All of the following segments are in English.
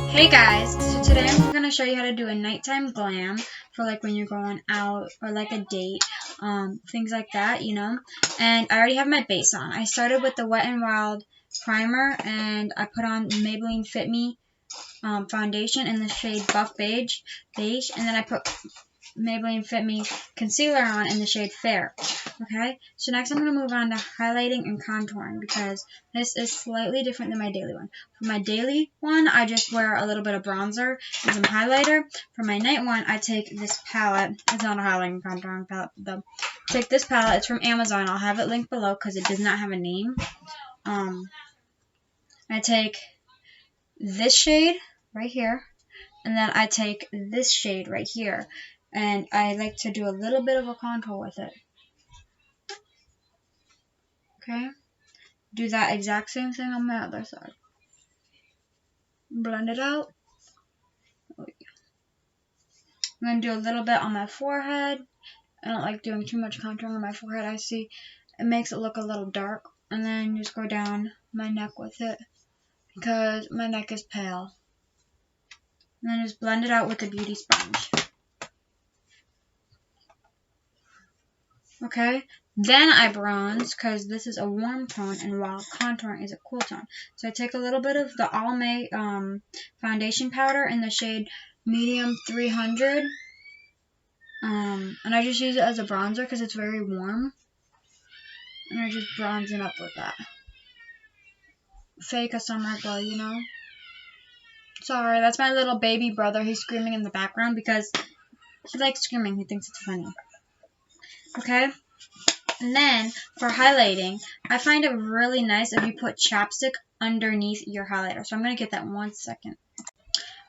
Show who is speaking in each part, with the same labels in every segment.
Speaker 1: Hey guys, so today I'm going to show you how to do a nighttime glam for like when you're going out or like a date, things like that, you know. And I already have my base on. I started with the Wet n Wild primer and I put on Maybelline Fit Me foundation in the shade Buff Beige, and then I put Maybelline Fit Me concealer on in the shade Fair. Okay, so next I'm going to move on to highlighting and contouring because this is slightly different than my daily one. For my daily one, I just wear a little bit of bronzer and some highlighter. For my night one, I take this palette. It's not a highlighting and contouring palette, though. Take this palette. It's from Amazon. I'll have it linked below because it does not have a name. I take this shade right here, and then I take this shade right here. And I like to do a little bit of a contour with it. Okay? Do that exact same thing on my other side. Blend it out. I'm going to do a little bit on my forehead. I don't like doing too much contouring on my forehead. I see it makes it look a little dark. And then just go down my neck with it because my neck is pale. And then just blend it out with a beauty sponge. Okay, then I bronze because this is a warm tone and while contouring is a cool tone. So I take a little bit of the Almay foundation powder in the shade Medium 300. And I just use it as a bronzer because it's very warm. And I just bronze it up with that. Fake a summer glow, you know? Sorry, that's my little baby brother. He's screaming in the background because he likes screaming. He thinks it's funny. Okay? And then, for highlighting, I find it really nice if you put chapstick underneath your highlighter. So I'm going to get that in 1 second.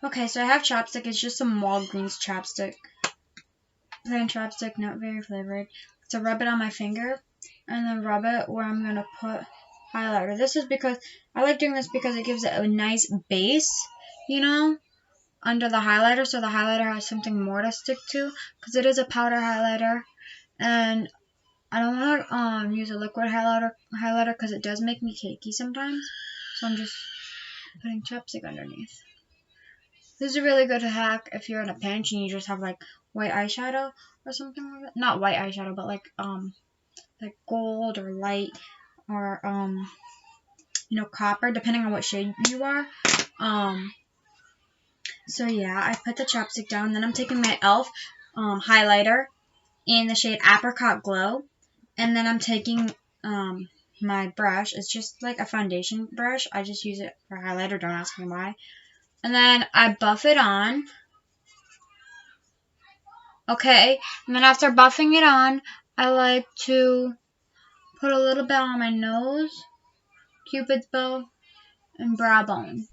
Speaker 1: Okay, so I have chapstick. It's just some Walgreens chapstick. Plain chapstick, not very flavored. So rub it on my finger, and then rub it where I'm going to put highlighter. This is because, I like doing this because it gives it a nice base, you know, under the highlighter. So the highlighter has something more to stick to, because it is a powder highlighter. And I don't want to use a liquid highlighter because it does make me cakey sometimes. So I'm just putting chapstick underneath. This is a really good hack if you're in a pinch and you just have like white eyeshadow or something like that. Not white eyeshadow, but like gold or light or you know, copper, depending on what shade you are. So yeah, I put the chapstick down. Then I'm taking my e.l.f. Highlighter in the shade Apricot Glow. And then I'm taking my brush. It's just like a foundation brush. I just use it for highlighter. Don't ask me why. And then I buff it on. Okay. And then after buffing it on, I like to put a little bit on my nose, Cupid's bow, and brow bone.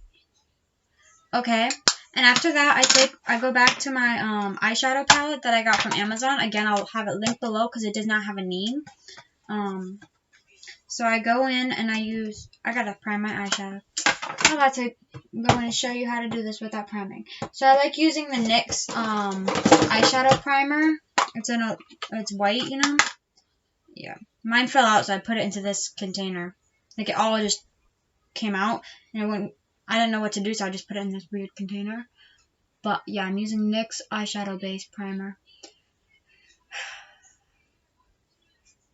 Speaker 1: Okay. And after that, I go back to my eyeshadow palette that I got from Amazon. Again, I'll have it linked below because it does not have a name. So I go in and I gotta prime my eyeshadow. I'm about to go in and show you how to do this without priming. So I like using the NYX eyeshadow primer. It's white, you know? Yeah. Mine fell out, so I put it into this container. Like it all just came out, and I didn't know what to do, so I just put it in this weird container. But yeah, I'm using NYX eyeshadow base primer.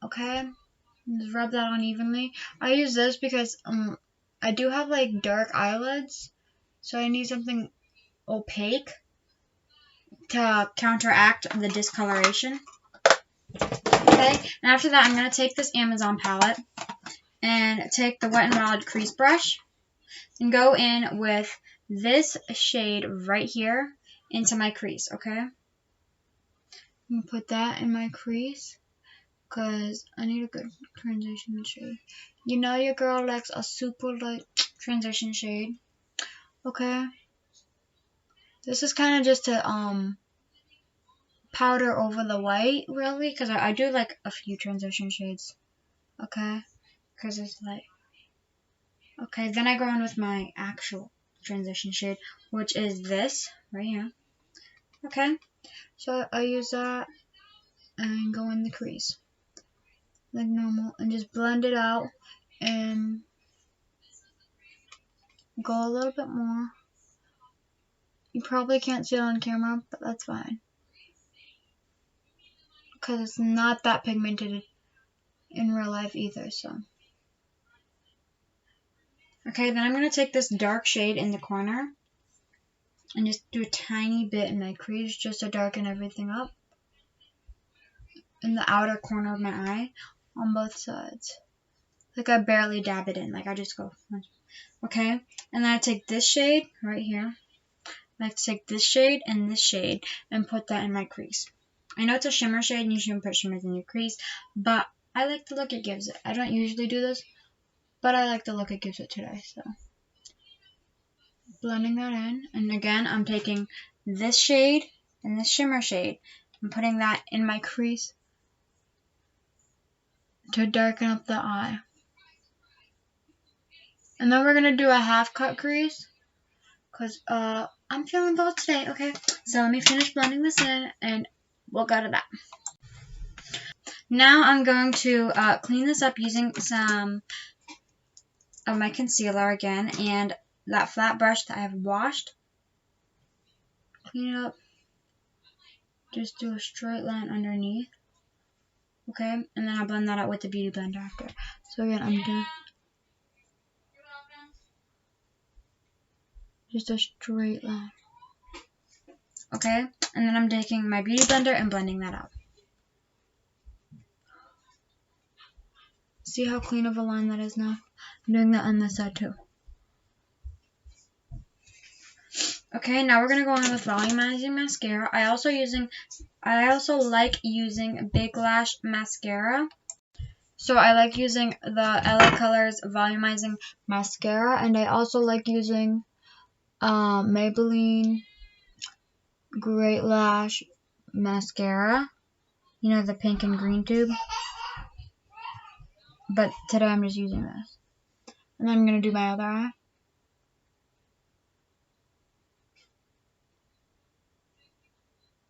Speaker 1: Okay. Just rub that on evenly. I use this because I do have like dark eyelids, so I need something opaque to counteract the discoloration. Okay, and after that I'm going to take this Amazon palette and take the Wet n Wild crease brush and go in with this shade right here into my crease, okay? I'm going to put that in my crease because I need a good transition shade. You know your girl likes a super light transition shade, okay? This is kind of just to powder over the white, really, because I do like a few transition shades, okay? Because it's light. Okay, then I go in with my actual transition shade, which is this right here. Okay, so I use that and go in the crease like normal and just blend it out and go a little bit more You probably can't see it on camera, but that's fine. Because it's not that pigmented in real life either, so. Okay, then I'm going to take this dark shade in the corner and just do a tiny bit in my crease just to darken everything up in the outer corner of my eye on both sides. Like I barely dab it in, like I just go. Okay, and then I take this shade right here. I like to take this shade and put that in my crease. I know it's a shimmer shade and you shouldn't put shimmers in your crease, but I like the look it gives it. I don't usually do this, but I like the look it gives it today, so. Blending that in, and again, I'm taking this shade and this shimmer shade and putting that in my crease to darken up the eye. And then we're going to do a half cut crease, because I'm feeling bold today, okay? So let me finish blending this in, and we'll go to that. Now I'm going to clean this up using some of my concealer again, and that flat brush that I have washed. Clean it up. Just do a straight line underneath. Okay, and then I'll blend that out with the Beauty Blender after. So again, I'm doing just a straight line. Okay, and then I'm taking my Beauty Blender and blending that out. See how clean of a line that is now? I'm doing that on this side too. Okay, now we're gonna go in with volumizing mascara. I also like using Big Lash mascara. So I like using the LA Colors volumizing mascara, and I also like using Maybelline Great Lash mascara. You know, the pink and green tube. But today I'm just using this. And then I'm gonna do my other eye.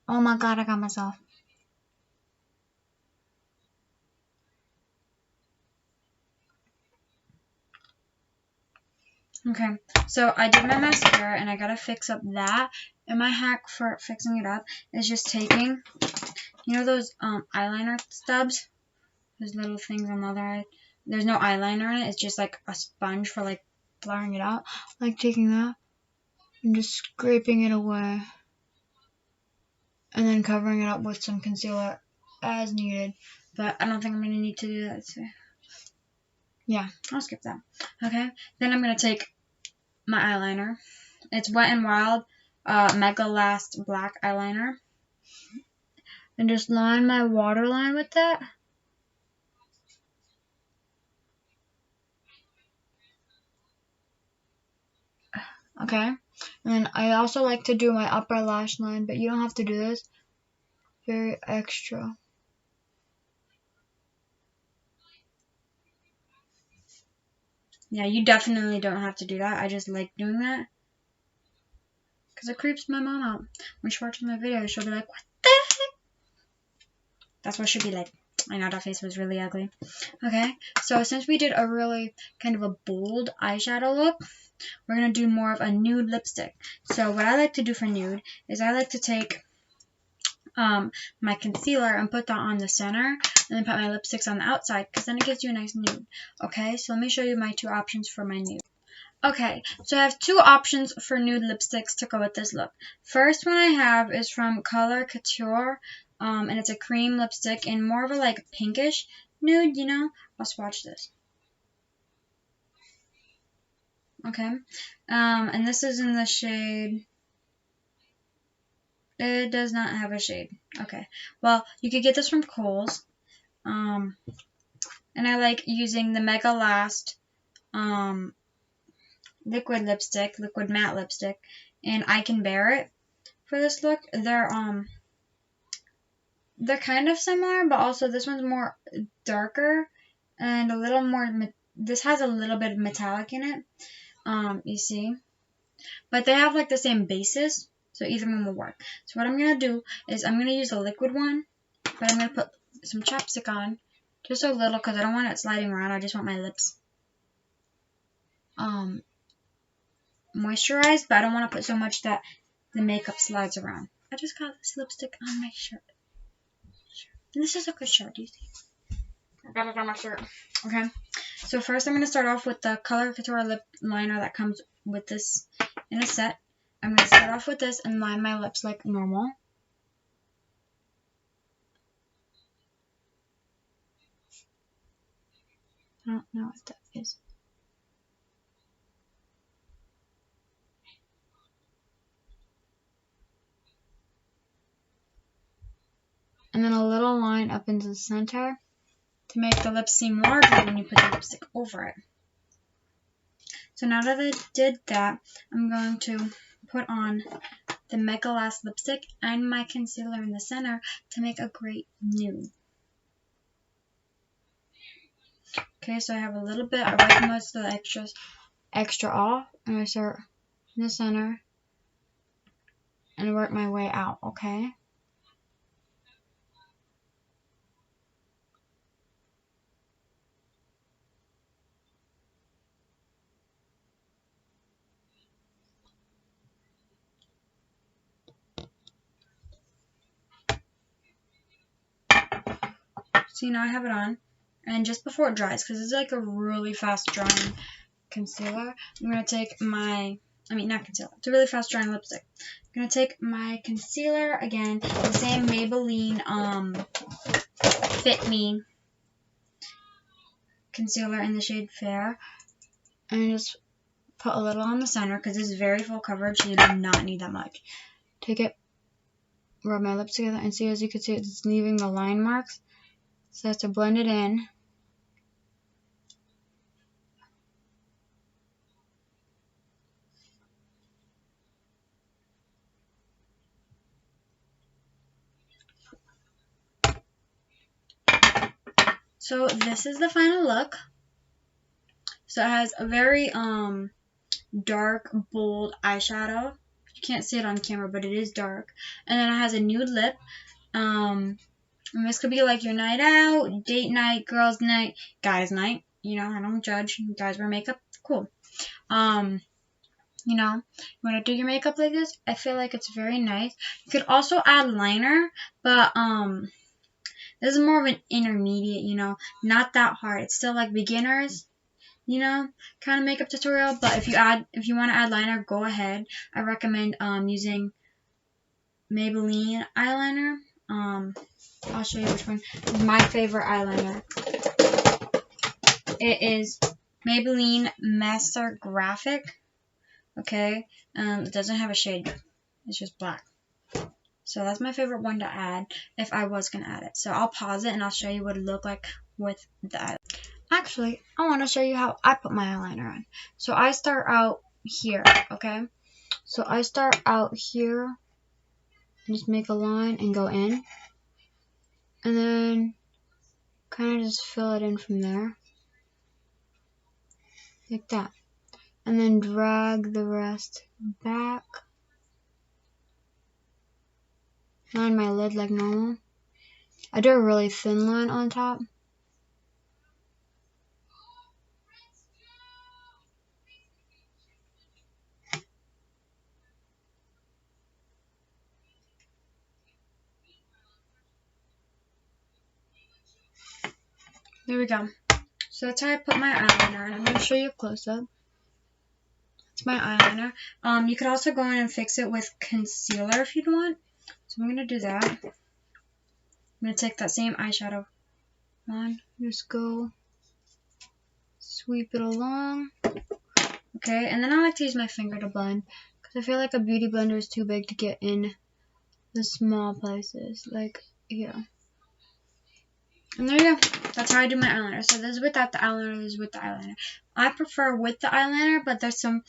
Speaker 1: Oh my god, I got myself. Okay, so I did my mascara and I gotta fix up that. And my hack for fixing it up is just taking, you know those eyeliner stubs? Those little things on the other eye. There's no eyeliner in it, it's just like a sponge for like blurring it out. Like taking that and just scraping it away. And then covering it up with some concealer as needed. But I don't think I'm going to need to do that today. Yeah, I'll skip that. Okay, then I'm going to take my eyeliner. It's Wet n Wild Mega Last Black Eyeliner. And just line my waterline with that. Okay, and I also like to do my upper lash line, but you don't have to do this. Very extra. Yeah, you definitely don't have to do that. I just like doing that. Because it creeps my mom out. When she watches my videos, she'll be like, what the heck? That's what she'll be like. I know that face was really ugly. Okay, so since we did a really kind of a bold eyeshadow look, we're going to do more of a nude lipstick. So what I like to do for nude is I like to take my concealer and put that on the center, and then put my lipsticks on the outside, because then it gives you a nice nude. Okay, so let me show you my two options for my nude. Okay, so I have two options for nude lipsticks to go with this look. First one I have is from Color Couture, and it's a cream lipstick in more of a like pinkish nude, you know. I'll swatch this. Okay, and this is in the shade. It does not have a shade. Okay, well, you could get this from Kohl's. And I like using the Mega Last liquid matte lipstick, and I Can Bear It for this look. They're kind of similar, but also this one's more darker and a little more. This has a little bit of metallic in it. You see, but they have like the same basis. So either one will work. So what I'm going to do is I'm going to use a liquid one, but I'm going to put some chapstick on. Just a little, because I don't want it sliding around. I just want my lips moisturized, but I don't want to put so much that the makeup slides around. I just got this lipstick on my shirt. And this is a good shirt, do you see? I got it on my shirt. Okay. So first I'm going to start off with the Color Couture lip liner that comes with this in a set. I'm going to start off with this and line my lips like normal. I don't know what that is. And then a little line up into the center to make the lips seem larger when you put the lipstick over it. So now that I did that, I'm going to put on the Mega Last lipstick and my concealer in the center to make a great nude. Okay, so I have a little bit. I wipe most of the extra off, and I start in the center and work my way out, okay? See, now I have it on. And just before it dries, because it's like a really fast drying concealer, I'm going to take my, not concealer, it's a really fast drying lipstick. I'm going to take my concealer again, the same Maybelline Fit Me concealer in the shade Fair, and just put a little on the center because this is very full coverage, so you do not need that much. Take it, rub my lips together, and see, as you can see, it's leaving the line marks, so I have to blend it in. So this is the final look. So it has a very dark, bold eyeshadow. You can't see it on camera, but it is dark. And then it has a nude lip. And this could be like your night out, date night, girls night, guys night. You know, I don't judge. Guys wear makeup, cool. You know, you want to do your makeup like this, I feel like it's very nice. You could also add liner, but this is more of an intermediate, you know, not that hard. It's still like beginners, you know, kind of makeup tutorial. But if you want to add liner, go ahead. I recommend using Maybelline eyeliner. I'll show you which one is my favorite eyeliner. It is Maybelline Master Graphic. Okay, it doesn't have a shade. It's just black. So that's my favorite one to add if I was going to add it. So I'll pause it and I'll show you what it looked like with the eyeliner. Actually, I want to show you how I put my eyeliner on. So I start out here, okay? So I start out here and just make a line and go in. And then kind of just fill it in from there. Like that. And then drag the rest back. Line my lid like normal. I do a really thin line on top. There we go. So that's how I put my eyeliner on. I'm going to show you a close-up. It's my eyeliner. You could also go in and fix it with concealer if you'd want. So I'm going to do that. I'm going to take that same eyeshadow on. Just go sweep it along. Okay, and then I like to use my finger to blend because I feel like a beauty blender is too big to get in the small places, like here. And there you go. That's how I do my eyeliner. So this is without the eyeliner, this is with the eyeliner. I prefer with the eyeliner, but there's some,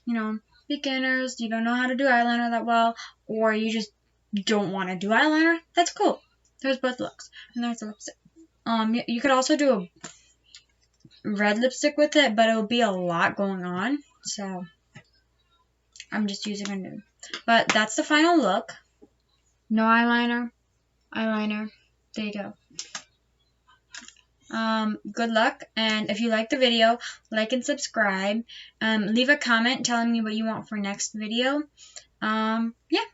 Speaker 1: you know, beginners, you don't know how to do eyeliner that well, or you just don't want to do eyeliner. That's cool. There's both looks. And there's the lipstick. You could also do a red lipstick with it, but it will be a lot going on. So I'm just using a nude. But that's the final look. No eyeliner. Eyeliner. There you go. Good luck, and if you like the video, like and subscribe. Leave a comment telling me what you want for next video. Yeah.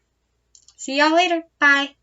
Speaker 1: See y'all later. Bye.